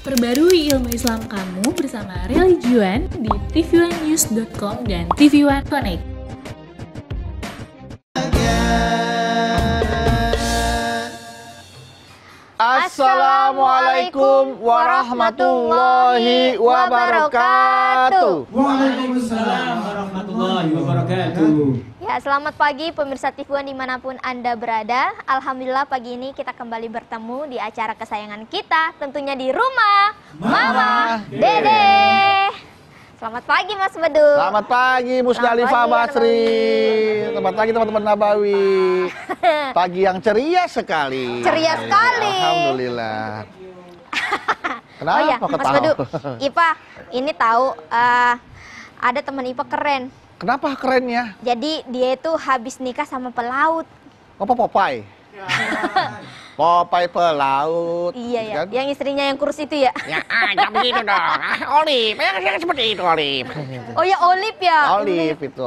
Perbarui ilmu Islam kamu bersama Religion di tv1news.com dan TV One Connect. Assalamualaikum warahmatullahi wabarakatuh. Waalaikumsalam warahmatullahi wabarakatuh. Ya, selamat pagi pemirsa TV One dimanapun Anda berada. Alhamdulillah pagi ini kita kembali bertemu di acara kesayangan kita, tentunya di rumah Mama Dede. Selamat pagi Mas Bedul. Selamat pagi Musdalifah Basri. Selamat pagi teman-teman Nabawi. Pagi yang ceria sekali. Ceria sekali. Alhamdulillah. Kenapa Oh ya, Mas ketawa? Bedul, Ipa, ini tahu ada teman Ipa keren. Kenapa kerennya? Jadi dia itu habis nikah sama pelaut. Apa Popeye? Popeye pelaut. Iya ya, kan? yang istrinya yang kurus itu ya. Ya, jangan begitu dong. Olive, yang seperti itu Olive. Oh ya, Olive ya. Olive itu.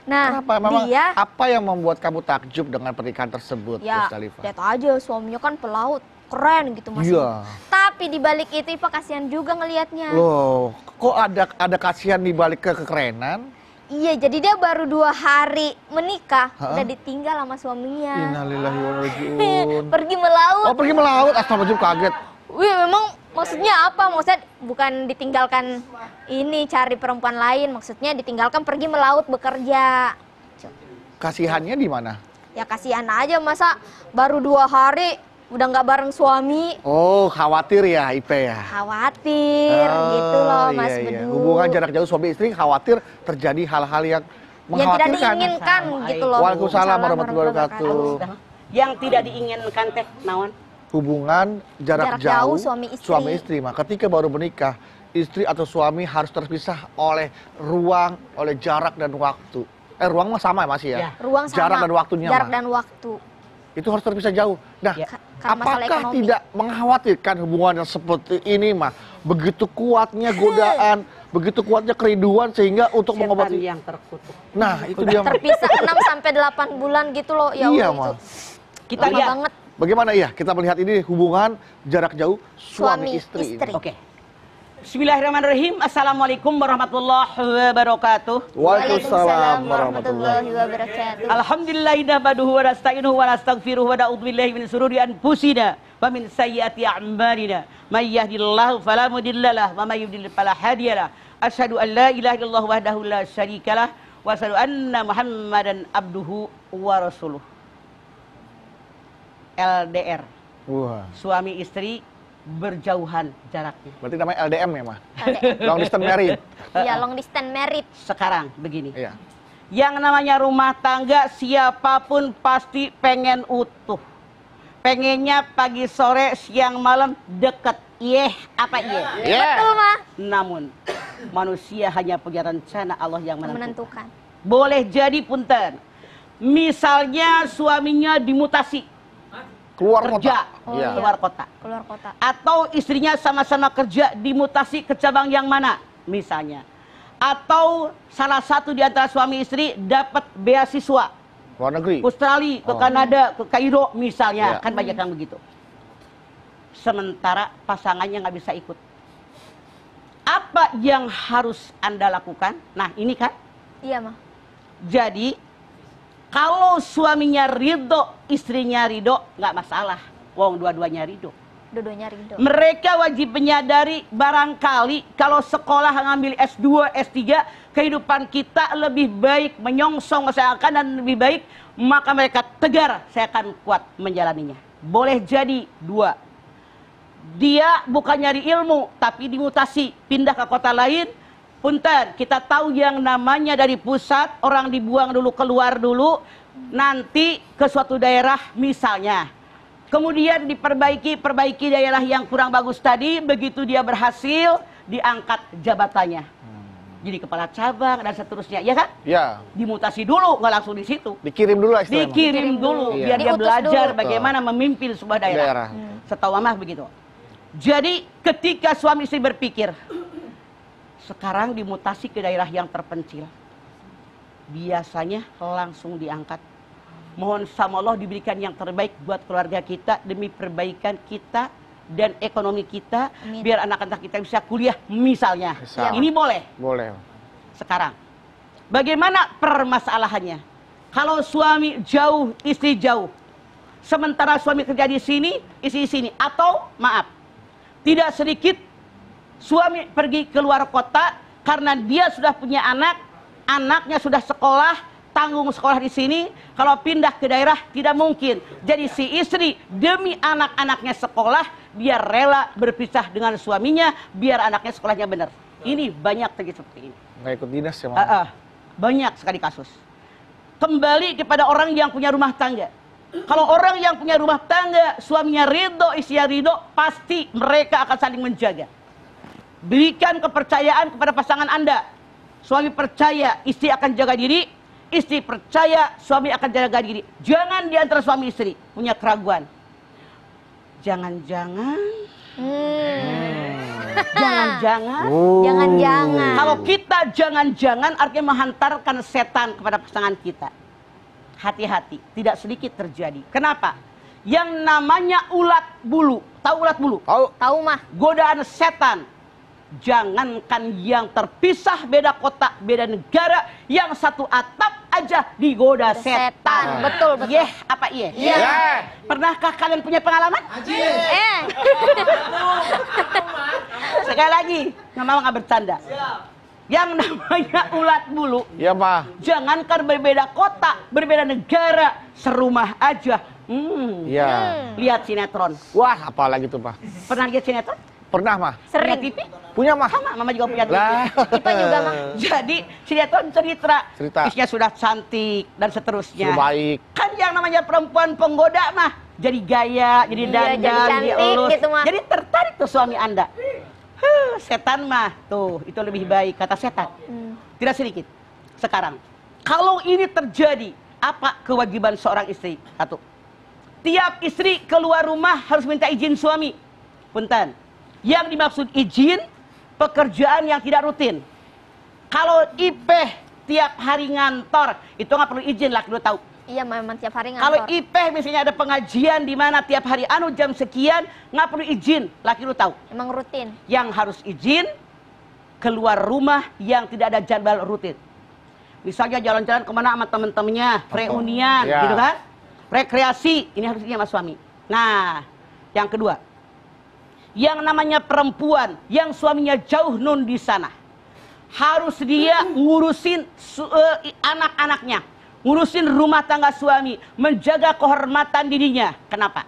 Nah, Kenapa? Memang dia apa yang membuat kamu takjub dengan pernikahan tersebut, ya, Musdalifah? lihat aja suaminya kan pelaut, keren gitu Mas. Iya. Tapi di balik itu Ipa kasihan juga ngelihatnya. Loh, kok ada kasihan di balik kekerenan? Iya, jadi dia baru 2 hari menikah, Ha-ha. udah ditinggal sama suaminya. Innalillahi wa inna ilaihi raji'un. Pergi melaut. Oh, pergi melaut. Astagfirullahaladzim, kaget. Wih, memang maksudnya apa? Maksudnya bukan ditinggalkan ini cari perempuan lain, maksudnya ditinggalkan pergi melaut bekerja. Kasihannya di mana? Ya kasihan aja, masa baru 2 hari udah nggak bareng suami. Oh, khawatir ya Ipe ya? Khawatir gitu loh Mas Bedul. Hubungan jarak jauh suami istri khawatir terjadi hal-hal yang Yang tidak mengkhawatirkan. diinginkan gitu loh. Waalaikumsalam warahmatullahi wabarakatuh. Yang tidak diinginkan teh naon? Hubungan jarak Jarak jauh jauh suami istri. Maka ketika baru menikah, istri atau suami harus terpisah oleh ruang, oleh jarak dan waktu. Ruang mah sama ya masih ya? Ya. Ruang sama. Jarak dan waktunya Jarak mah. dan waktu. Itu harus terpisah jauh. Nah, Ya. Karena masalah apakah ekonomi. tidak mengkhawatirkan hubungan yang seperti ini mah? Begitu kuatnya godaan, begitu kuatnya kerinduan sehingga untuk Setan mengobati. yang terkutuk. Nah, itu dia. Mah. Terpisah 6 sampai 8 bulan gitu loh. Ya Iya, Allah, mah. itu Kita lama lihat. banget. Bagaimana ya kita melihat ini hubungan jarak jauh suami istri. istri. Oke. Bismillahirrahmanirrahim. Assalamualaikum warahmatullahi wabarakatuh. Waalaikumsalam warahmatullahi wabarakatuh. Alhamdulillah nahmaduhu wa nasta'inuhu wa nastaghfiruhu wa na'udzu billahi min shururi anfusina wa min sayyiati a'malina. May yahdihillahu fala mudhillalah wa may yudhlil fala hadiyalah. Asyhadu an la ilaha illallah wahdahu la syarikalah wa asyhadu anna Muhammadan abduhu wa rasuluh. LDR, Wah, suami istri berjauhan jaraknya. berarti namanya LDM ya, mah? LDM. Long distance married. Iya, long distance married. Sekarang begini. Iya. Yang namanya rumah tangga siapapun pasti pengen utuh. Pengennya pagi sore siang malam deket. Apa iya? Betul mah. Namun manusia hanya punya rencana Allah yang menentukan. Menentukan. Boleh jadi punten. Misalnya suaminya dimutasi Keluar kerja kota. Oh, Iya. iya. keluar kota. Keluar kota. Atau istrinya sama-sama kerja dimutasi ke cabang yang mana misalnya. Atau salah satu di antara suami istri dapat beasiswa Luar negeri. Australia, ke Oh. Kanada, ke Kairo misalnya. Iya. Kan banyak yang begitu. Sementara pasangannya nggak bisa ikut. Apa yang harus Anda lakukan? Nah ini kan. Iya mah. Jadi kalau suaminya ridho, istrinya ridho, nggak masalah. Wong dua-duanya ridho. Dua-duanya ridho. Mereka wajib menyadari barangkali kalau sekolah ngambil S2, S3, kehidupan kita lebih baik, menyongsong saya akan dan lebih baik, maka mereka tegar, saya akan kuat menjalaninya. Boleh jadi 2. Dia bukan nyari ilmu, tapi dimutasi, pindah ke kota lain. Punten, kita tahu yang namanya dari pusat, orang dibuang dulu, keluar dulu, nanti ke suatu daerah misalnya. Kemudian perbaiki daerah yang kurang bagus tadi, begitu dia berhasil, diangkat jabatannya. Jadi kepala cabang dan seterusnya, ya kan? Ya. Dimutasi dulu, nggak langsung di situ. Dikirim dulu lah istilahnya. Dikirim dulu, Iya. biar dia Diutus belajar dulu. bagaimana memimpin sebuah daerah. Setahu mah begitu. Jadi ketika suami istri berpikir, sekarang dimutasi ke daerah yang terpencil, biasanya langsung diangkat. Mohon sama Allah diberikan yang terbaik buat keluarga kita demi perbaikan kita dan ekonomi kita, Amin. biar anak-anak kita bisa kuliah misalnya. Bisa. Ini boleh. Boleh. Sekarang, bagaimana permasalahannya? Kalau suami jauh, istri jauh, sementara suami kerja di sini, istri di sini, atau maaf, tidak sedikit suami pergi keluar kota karena dia sudah punya anak, anaknya sudah sekolah, tanggung sekolah di sini, kalau pindah ke daerah tidak mungkin. Jadi si istri demi anak-anaknya sekolah, dia rela berpisah dengan suaminya biar anaknya sekolahnya benar. Ini banyak terjadi seperti ini. Nggak ikut dinas ya, Mama? Banyak sekali kasus. Kembali kepada orang yang punya rumah tangga. Kalau orang yang punya rumah tangga, suaminya ridho, istrinya ridho, pasti mereka akan saling menjaga. Berikan kepercayaan kepada pasangan Anda. Suami percaya istri akan jaga diri, istri percaya suami akan jaga diri. Jangan di antara suami istri punya keraguan. Jangan-jangan. Jangan-jangan. Jangan-jangan. Kalau kita jangan-jangan artinya menghantarkan setan kepada pasangan kita. Hati-hati, tidak sedikit terjadi. Kenapa? Yang namanya ulat bulu. Tahu ulat bulu? Tahu mah. Godaan setan. Jangankan yang terpisah beda kota, beda negara, yang satu atap aja digoda setan. Betul, betul. Yeh, apa iya? Iya. Pernahkah kalian punya pengalaman? Sekali lagi, mama nggak bercanda. Yang namanya ulat bulu. Iya, Ma. Jangankan berbeda kota, berbeda negara, serumah aja. Iya. Lihat sinetron. Wah, apalagi tuh, Ma? Pernah lihat sinetron? Pernah, Ma? Punya Sering. TV? Punya, Ma? Sama, mama juga punya TV. Lah. Ipa juga mah. Jadi sinetron cerita. Istrinya sudah cantik dan seterusnya. Sudah baik. Kan yang namanya perempuan penggoda mah jadi gaya, jadi Iya, dandan, jadi cantik elus. gitu, mah. Jadi tertarik tuh suami Anda. Setan mah tuh itu lebih baik kata setan. Tidak sedikit. Sekarang, kalau ini terjadi, apa kewajiban seorang istri? Satu, tiap istri keluar rumah harus minta izin suami. Punten. Yang dimaksud izin, pekerjaan yang tidak rutin. Kalau Ipeh tiap hari ngantor, itu nggak perlu izin, laki lu tahu. Iya, memang tiap hari Kalau ngantor. Ipeh misalnya ada pengajian di mana tiap hari jam sekian, nggak perlu izin, laki lu tahu. Emang rutin. Yang harus izin, keluar rumah yang tidak ada jadwal rutin. Misalnya jalan-jalan kemana sama temen-temennya, reunian, Ya. gitu kan? Rekreasi, ini harus izin sama suami. Nah, yang kedua, yang namanya perempuan yang suaminya jauh nun di sana, harus dia ngurusin anak-anaknya, ngurusin rumah tangga suami, menjaga kehormatan dirinya. Kenapa?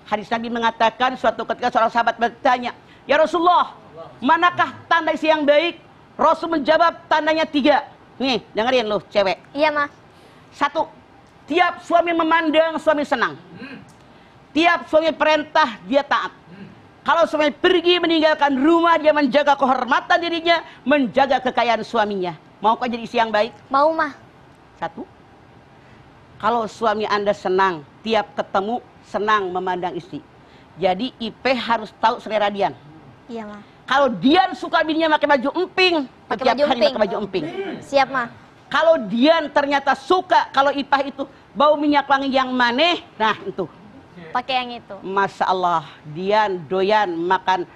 Hadis Nabi mengatakan suatu ketika seorang sahabat bertanya, "Ya Rasulullah, manakah tanda istri yang baik?" Rasul menjawab, tandanya 3. Nih, dengerin loh cewek. Iya mah. 1, tiap suami memandang, suami senang. Tiap suami perintah, dia taat. Kalau suami pergi meninggalkan rumah, dia menjaga kehormatan dirinya, menjaga kekayaan suaminya. Maukah jadi istri yang baik? Mau mah. 1, kalau suami Anda senang, tiap ketemu senang memandang istri. Jadi IP harus tahu selera Dian. Iya mah. Kalau Dian suka bininya pakai baju emping, Pakai tiap baju hari emping. pakai baju emping. Siap mah. Kalau Dian ternyata suka kalau Ipah itu bau minyak wangi yang maneh, nah itu. Pakai yang itu. Masya Allah, Dian doyan makan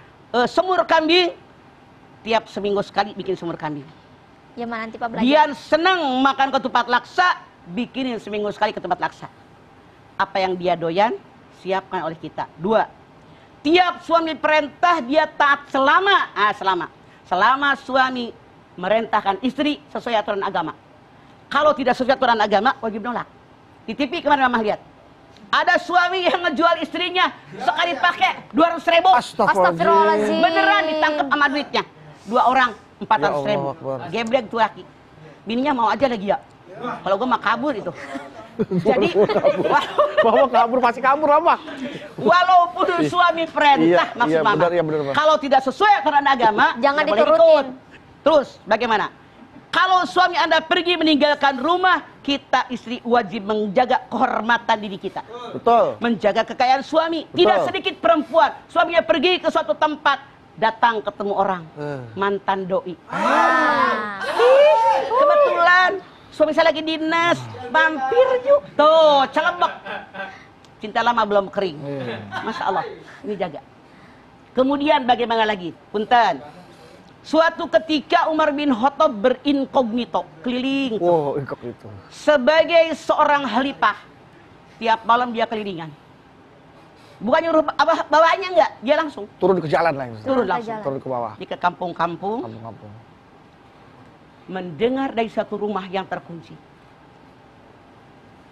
semur kambing. Tiap seminggu sekali bikin semur kambing. Ya mah, nanti Pak belajar. Dian senang makan ketupat laksa, bikinin seminggu sekali ketupat laksa. Apa yang dia doyan, siapkan oleh kita. 2, tiap suami perintah dia taat selama suami merintahkan istri sesuai aturan agama. Kalau tidak sesuai aturan agama, wajib nolak. Di TV kemarin mama lihat, ada suami yang ngejual istrinya sekali pakai 200.000. Astagfirullahaladzim. Beneran ditangkap sama duitnya. 2 orang 400.000. Geblek tuh laki. Bininya mau aja lagi ya. Kalau gue mah kabur itu. Jadi Mama kabur, pasti kabur, Mama. walaupun suami perintah, Iya, maksud iya, mama, benar, iya, benar, Pak. kalau tidak sesuai aturan agama, Jangan nggak boleh diturutin. ikut. Terus bagaimana? Kalau suami Anda pergi meninggalkan rumah, kita istri wajib menjaga kehormatan diri kita. Betul. Menjaga kekayaan suami. Betul. Tidak sedikit perempuan, suaminya pergi ke suatu tempat, datang ketemu orang, mantan doi. Kebetulan suami saya lagi dinas, mampir yuk. Tuh, celebek. Cinta lama belum kering. Masya Allah, ini jaga. Kemudian bagaimana lagi? Punten. Suatu ketika Umar bin Khattab berinkognito, keliling. Wow, inkognito. Sebagai seorang khalifah, tiap malam dia kelilingan. Bukan nyuruh bawaannya enggak, dia langsung Turun ke jalan lah. turun langsung. jalan. Turun ke bawah. Di ke kampung-kampung, Kampung-kampung. mendengar dari satu rumah yang terkunci.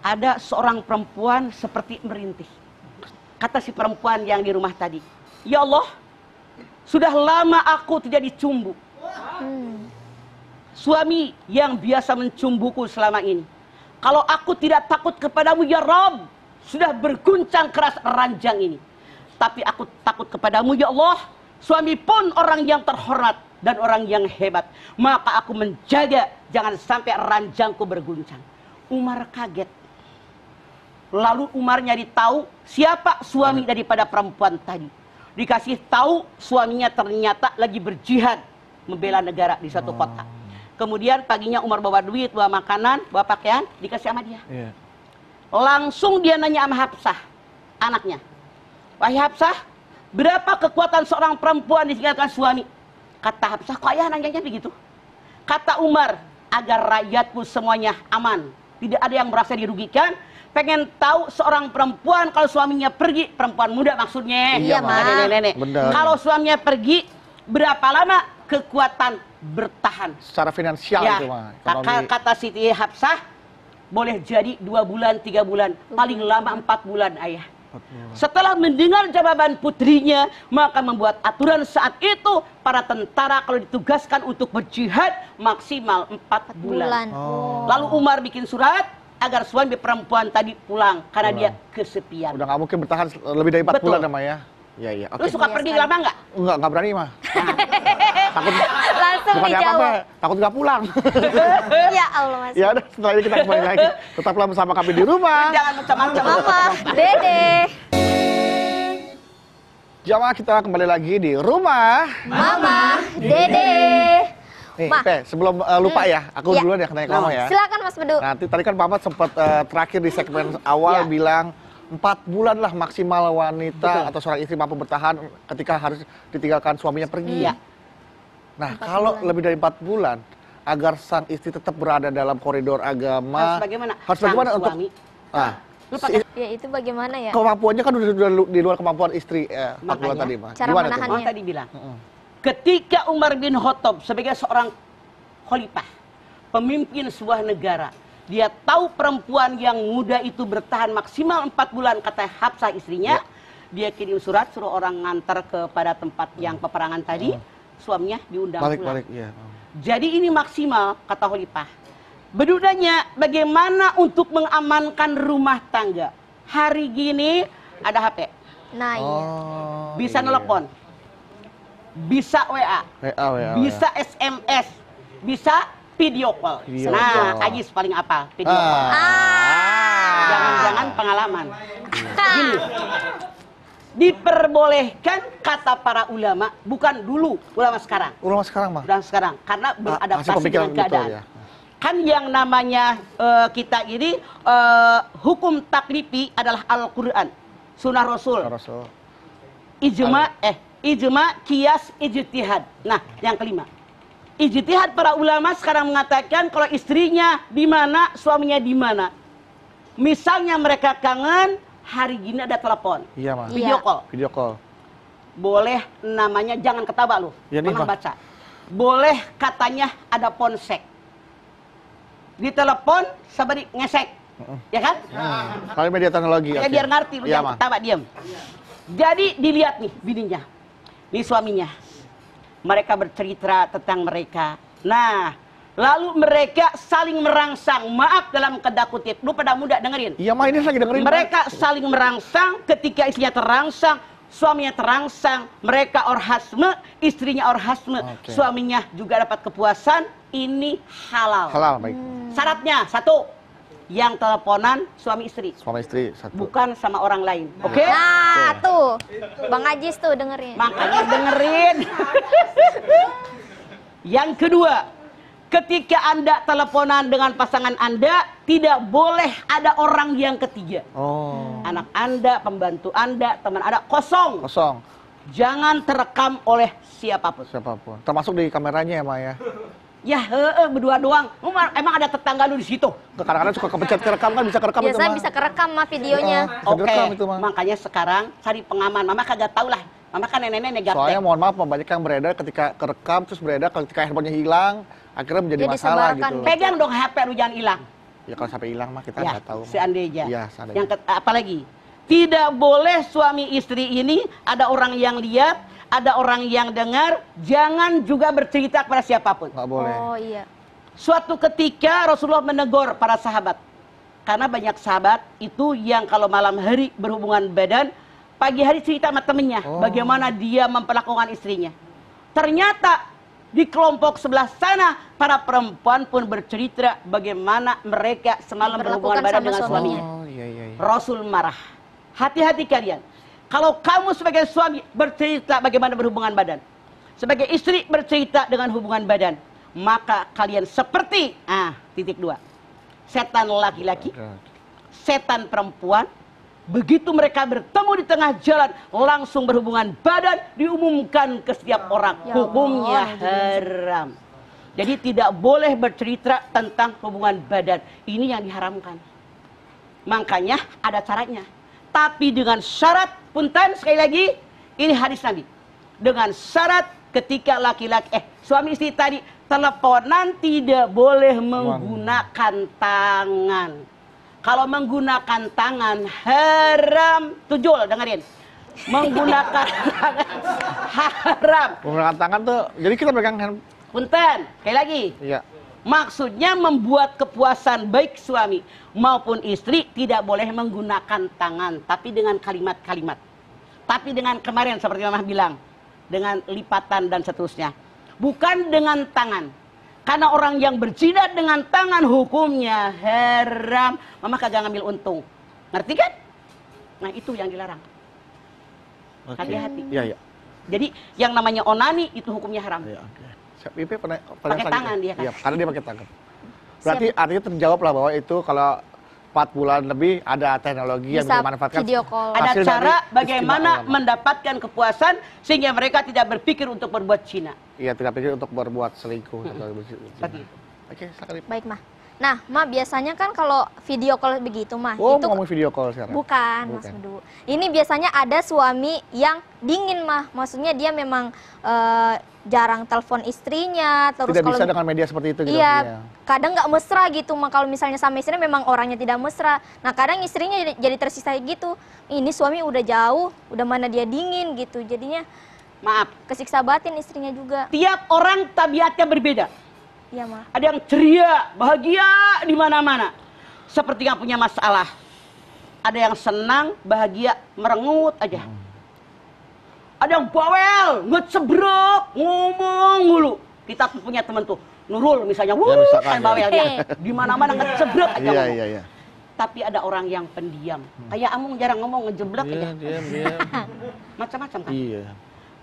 Ada seorang perempuan seperti merintih. Kata si perempuan yang di rumah tadi, "Ya Allah, sudah lama aku tidak dicumbu. Suami yang biasa mencumbuku selama ini. Kalau aku tidak takut kepadamu ya Rabb, sudah berguncang keras ranjang ini. Tapi aku takut kepadamu ya Allah, suami pun orang yang terhormat dan orang yang hebat. Maka aku menjaga jangan sampai ranjangku berguncang." Umar kaget. Lalu Umar nyari tahu siapa suami daripada perempuan tadi. Dikasih tahu suaminya ternyata lagi berjihad membela negara di satu kota. Kemudian paginya Umar bawa duit, bawa makanan, bawa pakaian, dikasih sama dia. Iya. Langsung dia nanya sama Hafsah, anaknya. "Wahai Hafsah, berapa kekuatan seorang perempuan ditinggalkan suami?" Kata Hafsah, "Kok ayah nanyanya begitu?" Kata Umar, "Agar rakyatku semuanya aman, tidak ada yang merasa dirugikan. Pengen tahu seorang perempuan kalau suaminya pergi, perempuan muda maksudnya, Iya, Ma. nenek-nenek. Benar. Kalau suaminya pergi, berapa lama kekuatan bertahan?" Secara finansial Ya, itu mah. Ekonomi. kata Siti Hafsah, boleh jadi 2 bulan, 3 bulan, paling lama 4 bulan ayah. Setelah mendengar jawaban putrinya, maka membuat aturan saat itu para tentara kalau ditugaskan untuk berjihad maksimal 4 bulan. Lalu Umar bikin surat agar suami perempuan tadi pulang karena dia kesepian. Udah nggak mungkin bertahan lebih dari 4 Betul. bulan sama ya. Iya, iya. Lu Oke. suka pergi lama nggak? Nggak berani mah. Takut Langsung bukan apa-apa, dijawab. takut nggak pulang. Ya Allah Mas. Ya udah, setelah ini kita kembali lagi. Tetaplah bersama kami di rumah. Jangan macam-macam. Mama, Dede, Jamaah, kita kembali lagi di rumah. Mama, Dede. Nih, Ma. Pe, sebelum lupa ya, aku Iya. duluan ya nanya kamu ya. Silakan Mas Bedu. Nanti tadi kan Papa sempat terakhir di segmen awal Ya. bilang 4 bulan lah maksimal wanita Betul. atau seorang istri mampu bertahan ketika harus ditinggalkan suaminya pergi. Iya. Nah, kalau lebih dari 4 bulan, agar sang istri tetap berada dalam koridor agama, Harus bagaimana? Harus bagaimana Sang untuk suami. Lu si- pakai Ya itu bagaimana ya? kemampuannya kan udah di luar kemampuan istri 4 bulan Makanya, tadi, Mas. cara Gimana tuh? menahannya. Oh, tadi bilang. Ketika Umar bin Khattab sebagai seorang khalifah, pemimpin sebuah negara, dia tahu perempuan yang muda itu bertahan maksimal 4 bulan, kata Hafsah istrinya, dia kirim surat, suruh orang ngantar kepada tempat yang peperangan tadi, suaminya diundang pulang. Balik-balik, iya. Jadi ini maksimal, kata khalifah. Bedudanya bagaimana untuk mengamankan rumah tangga. Hari gini ada HP, Nah, iya. Oh, bisa iya. nelpon, bisa WA, WA. bisa SMS, bisa video call. Video Nah, call. Ajis paling apa? Video call. Jangan-jangan pengalaman. Gini, diperbolehkan kata para ulama, bukan dulu, ulama sekarang. Ulama sekarang, Mah. Udah sekarang, karena Hasil beradaptasi pemikiran dengan keadaan. betul, ya. Kan yang namanya kita ini hukum taklifi adalah Al-Quran, Sunnah Rasul, Rasul. ijma, kias, ijtihad. Nah, yang kelima, ijtihad para ulama sekarang mengatakan kalau istrinya di mana, suaminya di mana. Misalnya mereka kangen, hari gini ada telepon, Iya, Mah. video Iya. call. Video call. Boleh namanya, jangan ketawa lu, Ya, nih, pernah Pak. baca. Boleh katanya ada ponsek. Di telepon, sabari ngesek. Ya kan? Kali media teknologi. Ya oke. biar ngerti, lu Iya, jangan Mah. ketawa, diam. Jadi dilihat nih bininya, nih suaminya. Mereka bercerita tentang mereka. Nah, lalu mereka saling merangsang. Maaf dalam tanda kutip, lu pada muda dengerin. Iya, Mah, ini lagi dengerin. Mah. Mereka saling merangsang, ketika istrinya terangsang, suaminya terangsang, mereka orgasme, istrinya orgasme, Oke. suaminya juga dapat kepuasan, ini halal. Halal, baik. Syaratnya, satu, yang teleponan suami istri, Suami istri satu. bukan sama orang lain. Oke? Nah, tuh. Bang Ajis tuh dengerin. Makanya dengerin. Yang kedua, ketika Anda teleponan dengan pasangan Anda, tidak boleh ada orang yang ketiga. Oh. Anak Anda, pembantu Anda, teman Anda, kosong. Kosong. Jangan terekam oleh siapapun. Siapapun. Termasuk di kameranya ya, Ma ya. Ya, berdua doang. Emang ada tetangga lu di situ? Kadang-kadang suka kepencet kerekam kan, bisa kerekam itu, Biasanya Ma. bisa kerekam mah videonya. Oke, Direkam itu, Ma. makanya sekarang cari pengaman. Mama kagak tahu lah. Mama kan nenek-nenek gaptek. Soalnya mohon maaf, banyak yang beredar ketika kerekam, terus beredar ketika handphonenya hilang, akhirnya menjadi Ya, masalah disebarkan. gitu. Pegang dong HP lu, jangan hilang. Ya kalau sampai hilang mah kita Ya, nggak tahu. Ma. seandainya. Iya, seandainya. Yang apalagi? Tidak boleh suami istri ini ada orang yang lihat, ada orang yang dengar, jangan juga bercerita kepada siapapun. Nggak boleh. Oh iya. Suatu ketika Rasulullah menegur para sahabat. Karena banyak sahabat itu yang kalau malam hari berhubungan badan, pagi hari cerita sama temennya bagaimana dia memperlakukan istrinya. Ternyata di kelompok sebelah sana para perempuan pun bercerita bagaimana mereka semalam berhubungan badan Memperlakukan dengan sama suaminya. Oh iya iya. Rasul marah. Hati-hati kalian. Kalau kamu sebagai suami bercerita bagaimana berhubungan badan, sebagai istri bercerita dengan hubungan badan, maka kalian seperti titik 2. Setan laki-laki, setan perempuan. Begitu mereka bertemu di tengah jalan, langsung berhubungan badan, diumumkan ke setiap orang. Ya Hukumnya Allah, haram. Jadi tidak boleh bercerita tentang hubungan badan. Ini yang diharamkan. Makanya ada caranya. Tapi dengan syarat, punten sekali lagi, ini hadis Nabi. Dengan syarat ketika laki-laki, suami istri tadi teleponan tidak boleh menggunakan tangan. Kalau menggunakan tangan haram, tujul dengerin. Menggunakan tangan haram. Menggunakan tangan tuh, jadi kita pegang hand. Punten, sekali lagi. Iya. Maksudnya membuat kepuasan baik suami maupun istri tidak boleh menggunakan tangan, tapi dengan kalimat-kalimat. Tapi dengan kemarin seperti Mama bilang, dengan lipatan dan seterusnya. Bukan dengan tangan. Karena orang yang berjidat dengan tangan hukumnya haram. Mama kagak ngambil untung. Ngerti kan? Nah itu yang dilarang. Hati-hati. Iya iya. Jadi yang namanya onani itu hukumnya haram. Iya oke. Siap, pernah Pakai tangan dia kan? Iya, karena dia pakai tangan. Berarti artinya terjawab lah bahwa itu kalau 4 bulan lebih ada teknologi yang Bisa dimanfaatkan. video call. Ada hasil cara dari bagaimana istimewa ulama. mendapatkan kepuasan sehingga mereka tidak berpikir untuk berbuat zina. Iya, tidak pikir untuk berbuat selingkuh atau Seperti itu. Oke, silakan. Baik, Mah. Nah, Mah biasanya kan kalau video call begitu, Mah, Oh, itu ngomong video call sekarang. bukan, Mas Bedu. Ini biasanya ada suami yang dingin, Mah. Maksudnya dia memang jarang telepon istrinya, terus Tidak kalau bisa dengan media seperti itu gitu. iya, kadang nggak mesra gitu, Mah. Kalau misalnya sama istrinya memang orangnya tidak mesra. Nah, kadang istrinya jadi tersisa gitu. Ini suami udah jauh, udah mana dia dingin gitu. Jadinya Maaf, kesiksa batin istrinya juga. tiap orang tabiatnya berbeda. Iya, Mah. Ada yang ceria, bahagia di mana-mana. Seperti yang punya masalah. Ada yang senang, bahagia, merengut aja. Ada yang bawel, ngecebrek, ngomong mulu. Kita tuh punya temen tuh, Nurul misalnya, misalkan, kan ya. bawel dia. Di mana-mana ngecebrek aja Iya ngomong. iya iya. Tapi ada orang yang pendiam. Kayak Amung jarang ngomong, ngejeblek aja. Diam. Macam-macam kan. Iya.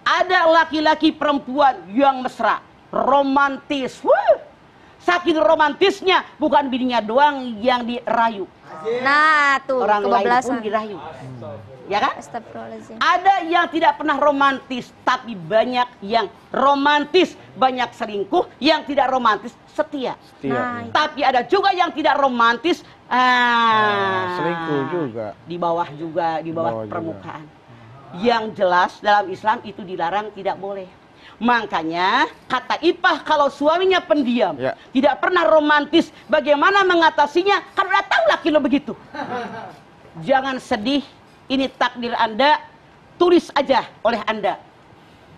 Ada laki-laki perempuan yang mesra, romantis. Saking romantisnya, bukan bininya doang yang dirayu. Nah, tuh Orang lain pun kebablasan. dirayu. Ya kan? Astagfirullahaladzim. Ada yang tidak pernah romantis, tapi banyak yang romantis, banyak selingkuh, yang tidak romantis setia. Nah, Tapi ada juga yang tidak romantis, selingkuh juga. di bawah juga, di bawah Bawah juga. permukaan. Yang jelas dalam Islam itu dilarang, tidak boleh. Makanya kata Ipah kalau suaminya pendiam, Ya. tidak pernah romantis, bagaimana mengatasinya? Kan udah tahu laki lo begitu. Jangan sedih, ini takdir Anda, tulis aja oleh Anda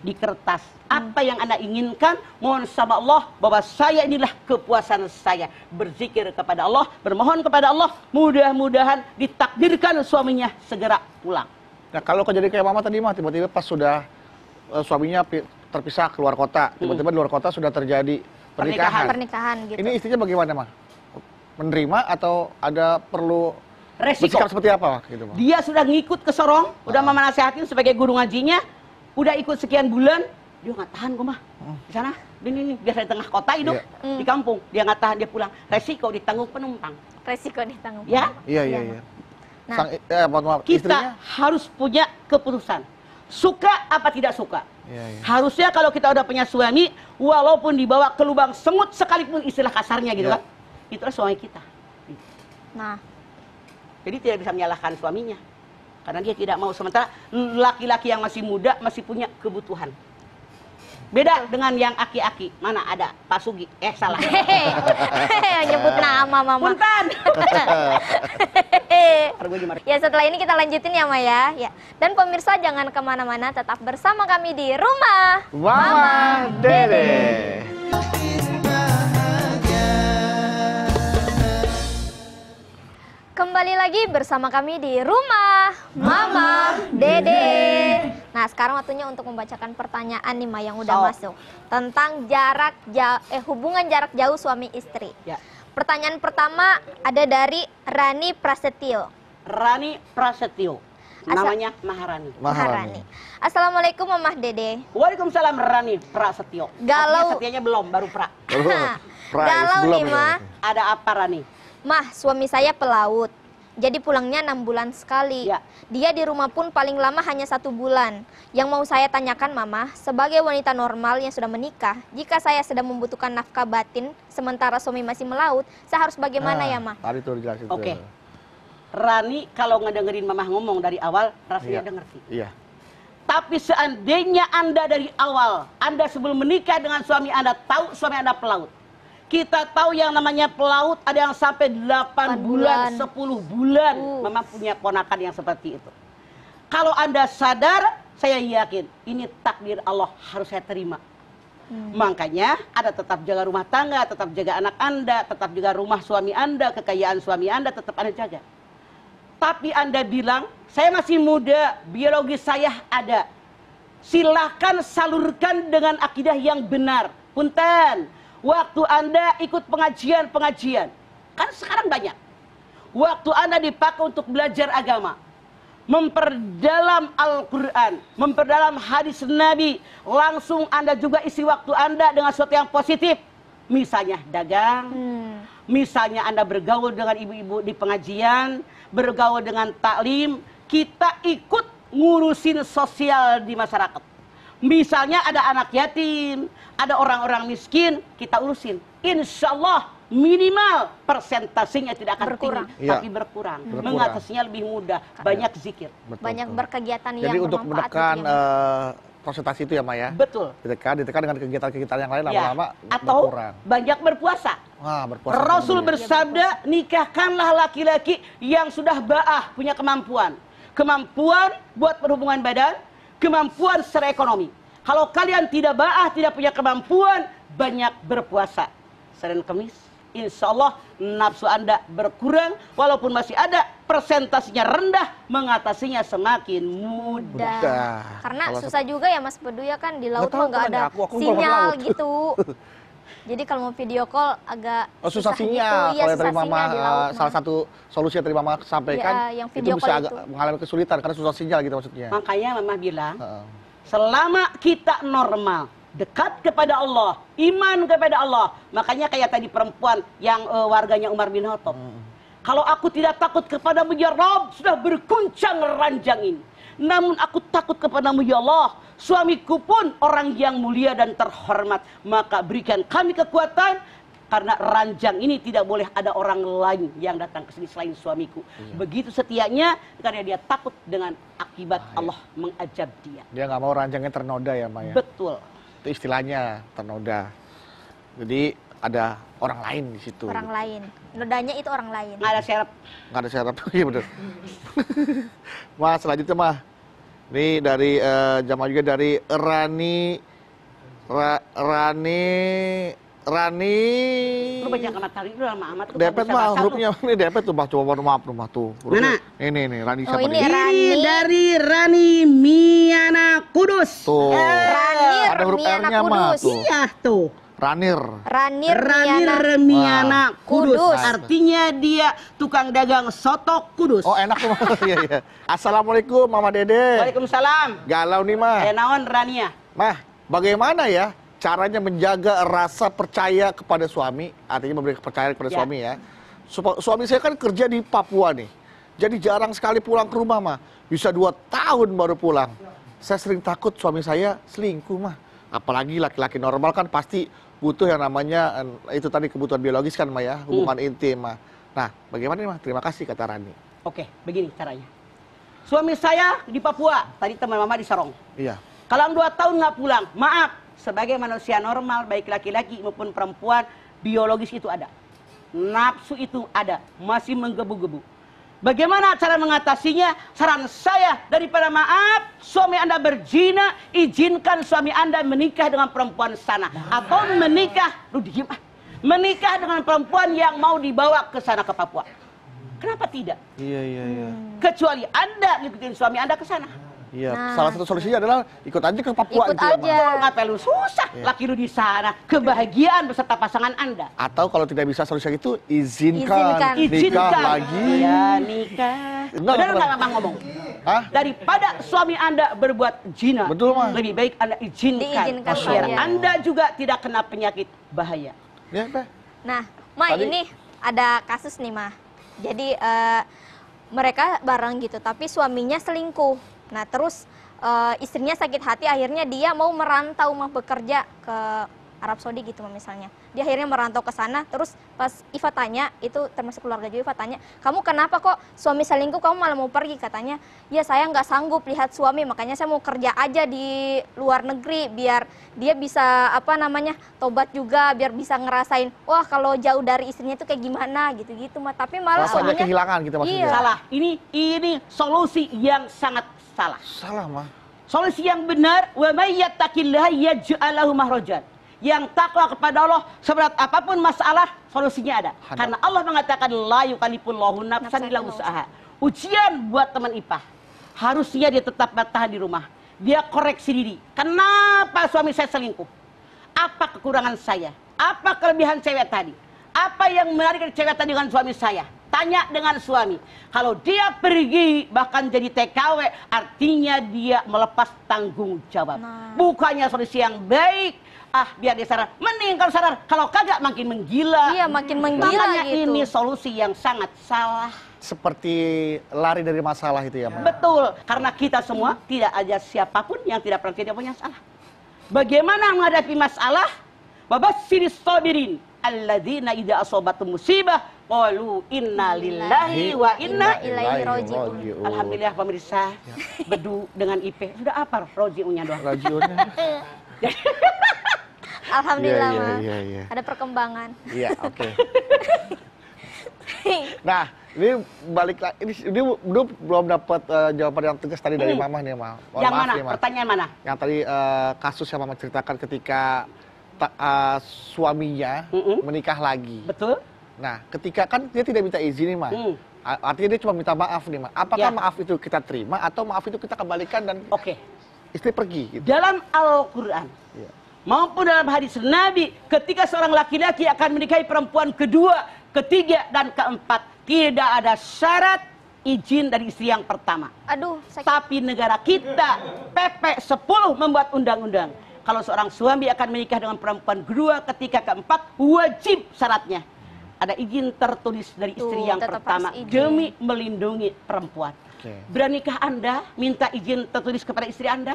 di kertas. Apa yang Anda inginkan, mohon sama Allah bahwa saya inilah kepuasan saya. Berzikir kepada Allah, bermohon kepada Allah, mudah-mudahan ditakdirkan suaminya segera pulang. Nah, kalau kejadian kayak Mama tadi mah tiba-tiba pas sudah suaminya terpisah keluar kota, tiba-tiba di luar kota sudah terjadi pernikahan. pernikahan gitu. Ini istrinya bagaimana, Mah? Menerima atau ada perlu Resiko. bersikap seperti apa, gitu, Mah? Dia sudah ngikut ke Sorong, udah mama nasehatin sebagai guru ngajinya, udah ikut sekian bulan, dia nggak tahan gue mah. Di sana, ini biasa di tengah kota hidup, Iya. di kampung, dia nggak tahan, dia pulang. Resiko ditanggung penumpang. Resiko ditanggung. Ya, Iya. Nah. Maaf, kita istrinya? harus punya keputusan. Suka apa tidak suka? Iya. Harusnya kalau kita udah punya suami, walaupun dibawa ke lubang semut sekalipun, istilah kasarnya gitu Iya. kan, itulah suami kita. Nah, Jadi tidak bisa menyalahkan suaminya, karena dia tidak mau. Sementara laki-laki yang masih muda masih punya kebutuhan. Beda dengan yang aki-aki. Mana ada Pak Sugi? Salah. nyebut nama mama. Punten. Ntar gua dimarahin. Ya setelah ini kita lanjutin ya Maya. Ya. Dan pemirsa jangan kemana-mana, tetap bersama kami di Rumah Mama Dede. Kembali lagi bersama kami di Rumah Mama Dede. Nah sekarang waktunya untuk membacakan pertanyaan nih Ma yang udah masuk tentang hubungan jarak jauh suami istri. Ya. Pertanyaan pertama ada dari Rani Prasetyo. Rani Prasetyo. Namanya Maharani. Maharani. Assalamualaikum Mama Dede. Waalaikumsalam Rani Prasetyo. Galau. Artinya setianya belum, baru pra. Galau nih Ma. Ada apa Rani? Mah, suami saya pelaut. Jadi pulangnya 6 bulan sekali. Ya. Dia di rumah pun paling lama hanya 1 bulan. Yang mau saya tanyakan Mama, sebagai wanita normal yang sudah menikah, jika saya sedang membutuhkan nafkah batin, sementara suami masih melaut, saya harus bagaimana ya Ma? Tadi tuh dijelasin. Oke. Rani kalau ngedengerin Mamah ngomong dari awal, rasanya udah ngerti. Iya. Tapi seandainya Anda dari awal, Anda sebelum menikah dengan suami Anda, tahu suami Anda pelaut. Kita tahu yang namanya pelaut ada yang sampai 8 bulan, 10 bulan. Memang punya ponakan yang seperti itu. Kalau Anda sadar, saya yakin ini takdir Allah, harus saya terima. Makanya Anda tetap jaga rumah tangga, tetap jaga anak Anda, tetap jaga rumah suami Anda, kekayaan suami Anda tetap Anda jaga. Tapi Anda bilang, saya masih muda, biologi saya ada. Silahkan salurkan dengan akidah yang benar. Punten. Waktu Anda ikut pengajian-pengajian, kan sekarang banyak. Waktu Anda dipakai untuk belajar agama, memperdalam Al-Quran, memperdalam hadis Nabi, langsung Anda juga isi waktu Anda dengan sesuatu yang positif. Misalnya dagang, misalnya Anda bergaul dengan ibu-ibu di pengajian, bergaul dengan taklim, kita ikut ngurusin sosial di masyarakat. Misalnya ada anak yatim, ada orang-orang miskin, kita urusin. Insya Allah minimal persentasenya tidak akan Berkurang. tinggi, tapi berkurang. Mengatasinya lebih mudah, banyak zikir. Banyak berkegiatan Jadi yang untuk bermanfaat menekan gitu ya, persentase itu ya Maya? Betul. Ditekan dengan kegiatan-kegiatan yang lain Ya. lama-lama Atau berkurang. banyak berpuasa. Wah, berpuasa. Rasul dulu ya. bersabda, nikahkanlah laki-laki yang sudah ba'ah, punya kemampuan. Kemampuan buat berhubungan badan, kemampuan secara ekonomi. Kalau kalian tidak ba'ah, tidak punya kemampuan, banyak berpuasa. Senin Kemis, insya Allah nafsu Anda berkurang, walaupun masih ada, persentasinya rendah, mengatasinya semakin mudah. Karena Kalau susah juga ya Mas Bedu ya kan, di laut tahu mah nggak kan ada ya, aku belum sinyal pernah laut. gitu. Jadi kalau mau video call agak susah gitu. sinyal. Iya, Kalau susah tadi Mama sinyal di laut salah mah. satu solusi yang tadi Mama sampaikan, Ya, yang itu video bisa call agak itu. mengalami kesulitan karena susah sinyal gitu maksudnya. Makanya Mama bilang, Heeh. selama kita normal, dekat kepada Allah, iman kepada Allah. Makanya kayak tadi perempuan yang warganya Umar bin Khattab. Kalau aku tidak takut kepadamu ya Rabb, sudah berguncang ranjang ini. Namun aku takut kepadamu ya Allah, suamiku pun orang yang mulia dan terhormat. Maka berikan kami kekuatan, karena ranjang ini tidak boleh ada orang lain yang datang ke sini selain suamiku. Begitu setianya, karena dia takut dengan akibat Allah mengajab dia. Dia nggak mau ranjangnya ternoda ya Maya? Betul. Itu istilahnya ternoda. Jadi ada orang lain di situ. Orang lain. Nodanya itu orang lain. Nggak ada serep. Nggak ada syarat. Iya bener. Mas selanjutnya mah. Ini dari jamaah juga dari Rani. Lu banyak amat kali lu lama amat. lu Depet nggak bisa mah baca lu. hurufnya ini depet tuh Mas, coba maaf tuh Mas tuh. Hurufnya. Ini Rani Oh, siapa ini nih? Rani. Ini dari Rani Miana Kudus. Tuh. Ranir Ada huruf Miana R-nya, Ma, Kudus. tuh. Iya tuh. Ranir. Ranir Ranir Miana. Miana Kudus. Kudus. Artinya dia tukang dagang soto Kudus. Oh enak tuh. Iya iya. Assalamualaikum Mama Dede. Waalaikumsalam. Galau nih mah. Naon Rania? Mah, bagaimana ya caranya menjaga rasa percaya kepada suami, artinya memberi kepercayaan kepada Ya. suami ya. Suami saya kan kerja di Papua nih, jadi jarang sekali pulang ke rumah mah. Bisa 2 tahun baru pulang. saya sering takut suami saya selingkuh mah. Apalagi laki-laki normal kan pasti butuh yang namanya itu tadi kebutuhan biologis kan mah ya, hubungan intim mah. Nah, bagaimana nih mah? Terima kasih kata Rani. Oke, begini caranya. Suami saya di Papua, tadi teman mama di Sorong. Iya. Kalau 2 tahun nggak pulang, maaf, sebagai manusia normal, baik laki-laki maupun perempuan, biologis itu ada. Nafsu itu ada, masih menggebu-gebu. Bagaimana cara mengatasinya? Saran saya, daripada maaf, suami Anda berzina, izinkan suami Anda menikah dengan perempuan sana. Atau menikah, menikah dengan perempuan yang mau dibawa ke sana ke Papua. Kenapa tidak? Iya. Kecuali Anda ngikutin suami Anda ke sana. Iya, Nah. salah satu solusinya adalah ikut aja ke Papua Ikut itu ya, aja. Mah. Ngapain lu susah? Laki lu di sana, kebahagiaan beserta pasangan Anda. Atau kalau tidak bisa solusinya itu izinkan, Izinkan. nikah lagi. Ya nikah. Benar, Benar benar. nggak Abang ngomong? Hah? Daripada suami Anda berbuat zina, Betul, Ma. lebih baik Anda izinkan. Diizinkan Biar saja. Anda juga tidak kena penyakit bahaya. Ya, Teh. Nah, Ma, Tadi- ini ada kasus nih, Ma. Jadi mereka bareng gitu, tapi suaminya selingkuh. Nah, terus istrinya sakit hati, akhirnya dia mau merantau, mau bekerja ke Arab Saudi gitu misalnya. Dia akhirnya merantau ke sana, terus pas Iva tanya, itu termasuk keluarga juga, Iva tanya, kamu kenapa kok suami selingkuh, kamu malah mau pergi? Katanya, ya saya nggak sanggup lihat suami, makanya saya mau kerja aja di luar negeri, biar dia bisa, tobat juga, biar bisa ngerasain, wah kalau jauh dari istrinya itu kayak gimana, gitu-gitu. Tapi malah Rasanya suaminya, kehilangan gitu maksudnya. Iya. Salah. Ini solusi yang sangat salah. Salah, Mah. Solusi yang benar, wa may yattaqillaha yaj'al lahu mahrajan. Yang takwa kepada Allah, seberat apapun masalah, solusinya ada. Ada. Karena Allah mengatakan la yukallifullahu nafsan illa wus'aha. Ujian buat teman Ipah. Harusnya dia tetap bertahan di rumah. Dia koreksi diri. Kenapa suami saya selingkuh? Apa kekurangan saya? Apa kelebihan cewek tadi? Apa yang menarik dari cewek tadi dengan suami saya? Tanya dengan suami. Kalau dia pergi bahkan jadi TKW, artinya dia melepas tanggung jawab. Nah. Bukannya solusi yang baik. Biar dia sadar. Mending kalau sadar. Kalau kagak makin menggila. Iya, makin menggila Makanya gitu. ini solusi yang sangat salah. Seperti lari dari masalah itu ya, Mah. Betul. Karena kita semua tidak ada siapapun yang tidak pernah tidak punya salah. Bagaimana menghadapi masalah? Wabassiris sabirin alladzina idza asabatum musibah qalu inna lillahi wa inna ilaihi raji'un. Alhamdulillah pemirsa, Bedu dengan IP sudah apa roji'unya doang. Rajiunnya. Alhamdulillah, Iya, Ma. iya. Ada perkembangan. Iya, oke. Nah, ini balik lagi. Ini belum dapat jawaban yang tegas tadi dari Mama nih, Mama. Mohon Yang maaf mana? nih, Ma. Pertanyaan mana? Yang tadi kasus yang Mama ceritakan ketika suaminya menikah lagi. Betul? Nah, ketika kan dia tidak minta izin nih, Ma. Artinya dia cuma minta maaf nih, Ma. Apakah Ya. maaf itu kita terima atau maaf itu kita kembalikan dan Oke. istri pergi gitu? Dalam Al-Quran Iya. maupun dalam hadis Nabi, ketika seorang laki-laki akan menikahi perempuan kedua, ketiga, dan keempat, tidak ada syarat izin dari istri yang pertama. Aduh, sakit. Tapi negara kita, PP 10 membuat undang-undang. Kalau seorang suami akan menikah dengan perempuan kedua, ketiga, keempat, wajib syaratnya ada izin tertulis dari istri Tuh, yang tetap pertama harus izin. demi melindungi perempuan. Oke. Beranikah Anda minta izin tertulis kepada istri Anda?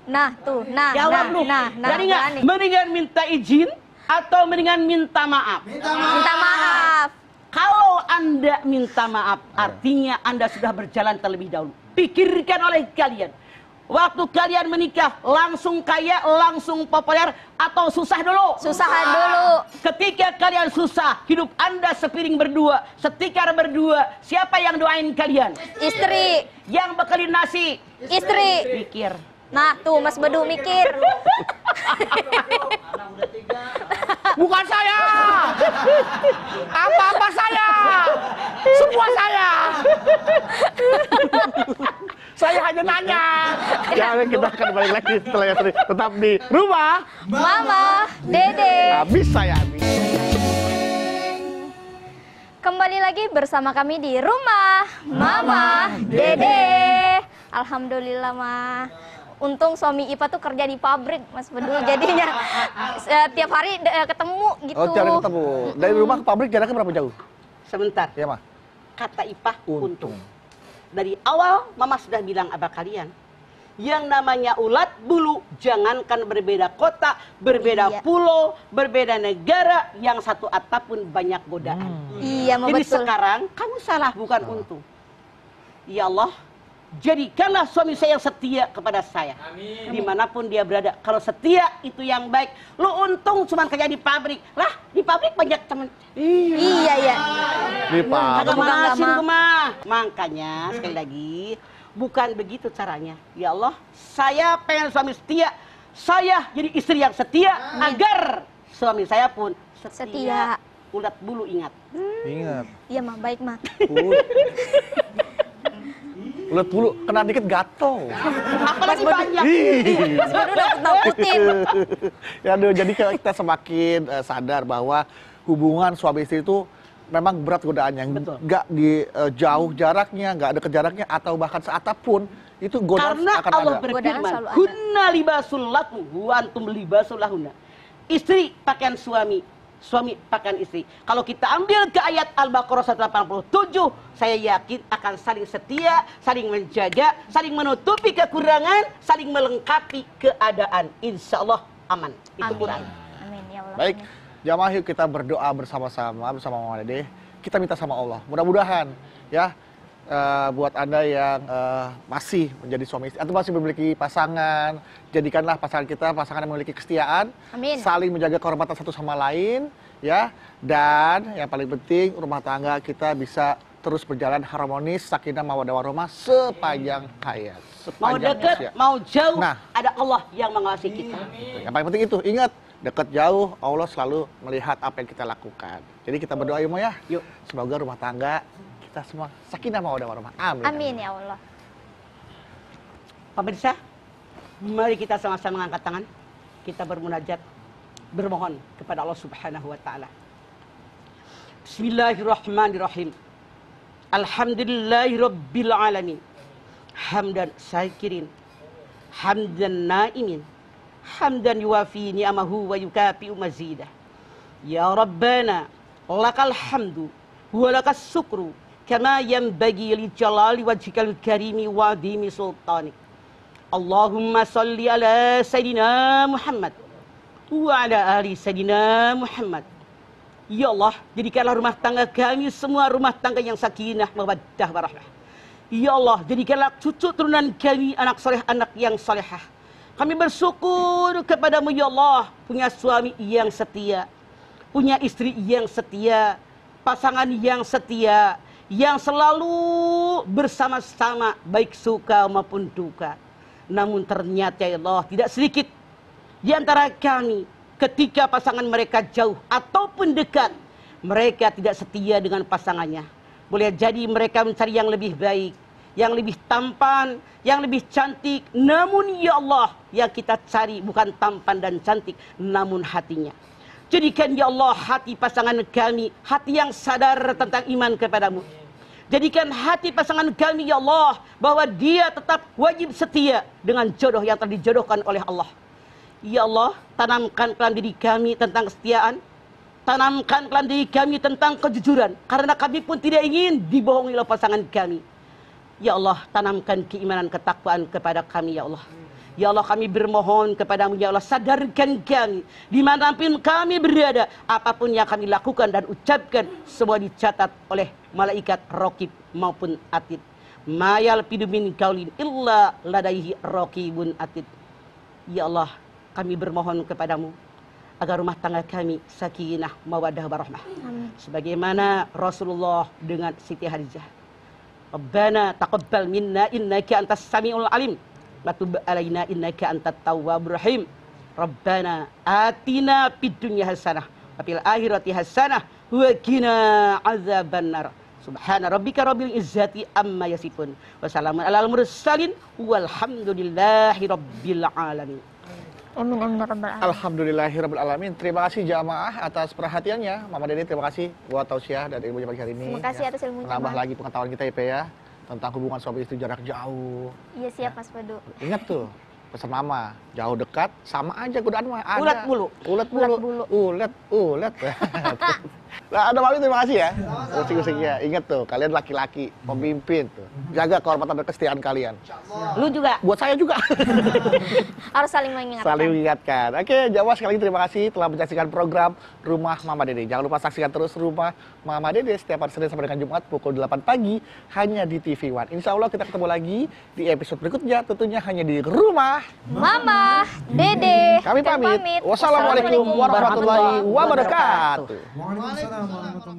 Nah, tuh, nah, Jawab lu. nah, Berani nggak? berani. Mendingan minta izin atau mendingan minta maaf? Minta maaf. Kalau Anda minta maaf, artinya Anda sudah berjalan terlebih dahulu. Pikirkan oleh kalian. Waktu kalian menikah, langsung kaya, langsung populer, atau susah dulu? Susahan dulu. Ketika kalian susah, hidup Anda sepiring berdua, setikar berdua, siapa yang doain kalian? Istri, Yang bekalin nasi? istri. Pikir. Nah, tuh Mas Bedu mikir. Bukan saya! Apa-apa saya! Semua saya! Saya hanya nanya. Ya, kita akan balik lagi setelah yang tadi. Tetap di rumah. Mama, Dede. Habis saya habis. Kembali lagi bersama kami di rumah Mama, Dede. Alhamdulillah, Ma. Untung suami Ipa tuh kerja di pabrik, Mas Bedu. Jadinya tiap hari ketemu gitu. Oh, cari ketemu. Dari rumah ke pabrik jaraknya berapa jauh? Sebentar. Ya, Mah. Kata Ipah, Untung. untung. Dari awal Mama sudah bilang abah kalian, Yang namanya ulat bulu, jangankan berbeda kota, berbeda pulau, berbeda negara, yang satu atap pun banyak godaan. Iya, Jadi betul. sekarang kamu salah bukan untung. Ya Allah, jadikanlah suami saya yang setia kepada saya. Amin. Dimanapun dia berada. Kalau setia itu yang baik. Lu untung cuma kerja di pabrik. Lah, di pabrik banyak teman. Iya, iya. Di Kagak pabrik. manasin mah. Makanya sekali lagi, bukan begitu caranya. Ya Allah, saya pengen suami setia. Saya jadi istri yang setia agar suami saya pun setia. Ulat bulu ingat. Ingat. Iya, mah, baik, mah. Ulat bulu kena dikit gatel. Apalagi banyak. Baru dapat nautin. Ya, aduh, jadi kita semakin sadar bahwa hubungan suami istri itu memang berat godaannya. Nggak di jauh jaraknya, nggak ada jaraknya, atau bahkan seatap pun itu godaan Karena akan Allah ada. berfirman, selalu ada. "Hunna libasul lakum wa antum libasul lahunna." Istri pakaian suami, suami pakaian istri. Kalau kita ambil ke ayat Al-Baqarah 187, saya yakin akan saling setia, saling menjaga, saling menutupi kekurangan, saling melengkapi keadaan. Insya Allah aman. Itu Quran. Amin, ya Allah. Baik, jamaah yuk kita berdoa bersama-sama bersama Mama Dede. Kita minta sama Allah. Mudah-mudahan ya buat Anda yang masih menjadi suami istri atau masih memiliki pasangan, jadikanlah pasangan kita pasangan yang memiliki kesetiaan, Amin. saling menjaga kehormatan satu sama lain, ya. Dan yang paling penting rumah tangga kita bisa terus berjalan harmonis, sakinah mawaddah warahmah sepanjang hayat. Mau Sepanjang dekat, usia. mau jauh, Nah. ada Allah yang mengawasi kita. Yang paling penting itu, ingat, dekat jauh, Allah selalu melihat apa yang kita lakukan. Jadi kita berdoa ya. Yuk. Semoga rumah tangga kita semua sakinah mawaddah warahmah. Amin. Amin, ya Allah. Pemirsa, mari kita sama-sama mengangkat tangan. Kita bermunajat, bermohon kepada Allah Subhanahu wa taala. Bismillahirrahmanirrahim. Alhamdulillahirabbil alamin. Hamdan syakirin, hamdan naimin, hamdan yuwafi ni'amahu wa yukafi'u mazidah. Ya Rabbana, lakal hamdu wa lakas syukru kama yanbaghi li jalali wajhikal karimi wa adhimi sultanik. Allahumma salli ala Sayyidina Muhammad wa ala ali Sayyidina Muhammad. Ya Allah, jadikanlah rumah tangga kami semua rumah tangga yang sakinah, mawaddah, warahmah. Ya Allah, jadikanlah cucu turunan kami anak soleh, anak yang solehah. Kami bersyukur kepadamu ya Allah, punya suami yang setia, punya istri yang setia, pasangan yang setia, yang selalu bersama-sama baik suka maupun duka. Namun ternyata ya Allah, tidak sedikit di antara kami ketika pasangan mereka jauh ataupun dekat, mereka tidak setia dengan pasangannya. Boleh jadi mereka mencari yang lebih baik, yang lebih tampan, yang lebih cantik. Namun ya Allah, yang kita cari bukan tampan dan cantik, namun hatinya. Jadikan ya Allah hati pasangan kami hati yang sadar tentang iman kepadamu. Jadikan hati pasangan kami ya Allah bahwa dia tetap wajib setia dengan jodoh yang telah dijodohkan oleh Allah. Ya Allah, tanamkan dalam diri kami tentang kesetiaan, tanamkan dalam diri kami tentang kejujuran, karena kami pun tidak ingin dibohongi oleh pasangan kami. Ya Allah, tanamkan keimanan ketakwaan kepada kami ya Allah. Ya Allah, kami bermohon kepadamu ya Allah, sadarkan kami dimanapun kami berada, apapun yang kami lakukan dan ucapkan semua dicatat oleh malaikat raqib maupun atid. Ma yalfidu min qaulin illa ladaihi raqibun atid. Ya Allah, kami bermohon kepadamu agar rumah tangga kami sakinah mawaddah warahmah. Sebagaimana Rasulullah dengan Siti Khadijah. Rabbana taqabbal minna innaka antas samiul alim wa tub alaina innaka antat tawwabur rahim. Rabbana atina fid dunya hasanah wa fil akhirati hasanah wa qina azabannar. Subhana rabbika rabbil izzati amma yasifun wa salamun alal mursalin walhamdulillahi rabbil alamin. Amin, amin, rabbal alamin. Alhamdulillahirabbil alamin. Terima kasih jamaah atas perhatiannya. Mama Dede terima kasih buat tausiah dan ilmunya pagi hari ini. Terima kasih atas ilmunya, Menambah Bang. lagi pengetahuan kita ya tentang hubungan suami istri jarak jauh. Iya, siap Mas Padu. Ingat tuh pesan mama, jauh dekat sama aja godaan mah ada. Ulat bulu. Ulat bulu. Ulat. Nah, ada Mami terima kasih ya. Musik-musiknya. Ingat tuh, kalian laki-laki, pemimpin tuh. Jaga kehormatan dan kesetiaan kalian. Lu juga. Buat saya juga. Harus saling mengingatkan. Saling mengingatkan. Oke, Jawa sekali lagi terima kasih telah menyaksikan program Rumah Mama Dede. Jangan lupa saksikan terus Rumah Mama Dede setiap hari Senin sampai dengan Jumat pukul 8 pagi hanya di TV One. Insya Allah kita ketemu lagi di episode berikutnya, tentunya hanya di Rumah Mama Dede. Kami pamit. Wassalamualaikum warahmatullahi wabarakatuh. Waalaikumsalam warahmatullahi